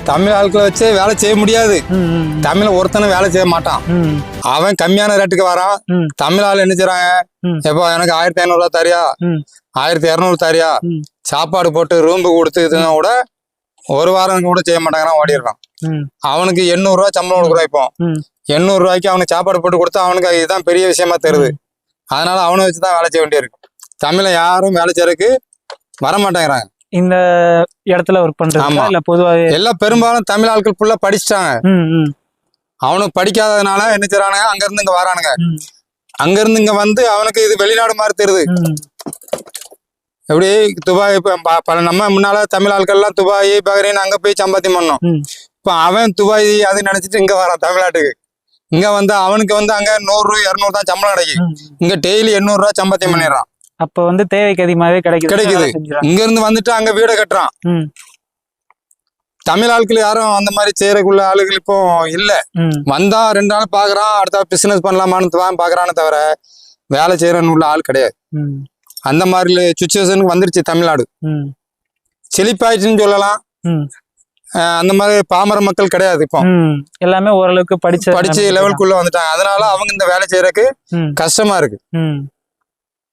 தமிழ் ஆட்களை வச்சு வேலை செய்ய முடியாது. தமிழ ஒருத்தனும் வேலை செய்ய மாட்டான். அவன் கம்மியான ரேட்டுக்கு வரான். தமிழ் ஆள் என்ன செய்றாங்க, எப்போ எனக்கு 1500 தரியா, 1200 தரியா, சாப்பாடு போட்டு ரூம்பு கொடுத்து இதுனா கூட ஒரு வாரம் கூட செய்ய மாட்டாங்கன்னா ஓடிடுறான். அவனுக்கு 800 சம்பளம் கொடுக்குறோம். இப்போ 800 அவனுக்கு சாப்பாடு போட்டு கொடுத்தா அவனுக்கு இதுதான் பெரிய விஷயமா தெரியுது. அதனால அவனை வச்சுதான் வேலை செய்ய வேண்டியிருக்கு. தமிழை யாரும் வேலை செய்யறதுக்கு வர மாட்டேங்கிறாங்க. இந்த இடத்துல ஒர்க் பண்றாங்க இல்ல பொதுவாக எல்லாம் பெரும்பாலும் தமிழ் ஆட்கள் ஃபுல்லா படிச்சுட்டாங்க. அவனுக்கு படிக்காததுனால என்ன செய்றானுங்க, அங்க இருந்து இங்க வரானுங்க. அங்க இருந்து இங்க வந்து அவனுக்கு இது வெளிநாடு மாதிரி தெரியுது. எப்படி துபாய் பல நம்ம முன்னால தமிழ் ஆட்கள் எல்லாம் துபாய் பஹ்ரைன் அங்க போய் சம்பாத்தியம் பண்ணோம். இப்ப அவன் துபாய் அது நினைச்சிட்டு இங்க வரான் தமிழ்நாட்டுக்கு. இங்க வந்து அவனுக்கு வந்து அங்க 100 200 தான் சம்பளம் கிடைக்கும். இங்க டெய்லி 800 சம்பாத்தியம் பண்ணிடுறான். அப்ப வந்து தேவைக்கு அதிகமாவே கிடைக்குது. இங்க இருந்து வந்துட்டு அங்க வீடு கட்டுறான். தமிழ் ஆட்கள் யாரும் அந்த மாதிரி செய்யறதுக்குள்ள ஆளுகள் இப்போ இல்ல. வந்தா 2 நாள் பாக்குறான், அடுத்த பிசினஸ் பண்ணலாமான்னு பாக்குறான்னு தவிர வேலை செய்யறன்னு உள்ள ஆள் கிடையாது. அந்த மாதிரி சுச்சுவேஷனுக்கு வந்துருச்சு தமிழ்நாடு. செழிப்பாயிடுச்சுன்னு சொல்லலாம். அந்த மாதிரி பாமர மக்கள் கிடையாது. இப்போ எல்லாமே ஓரளவுக்கு படிச்சு லெவலுக்குள்ள வந்துட்டாங்க. அதனால அவங்க இந்த வேலை செய்யறதுக்கு கஷ்டமா இருக்கு.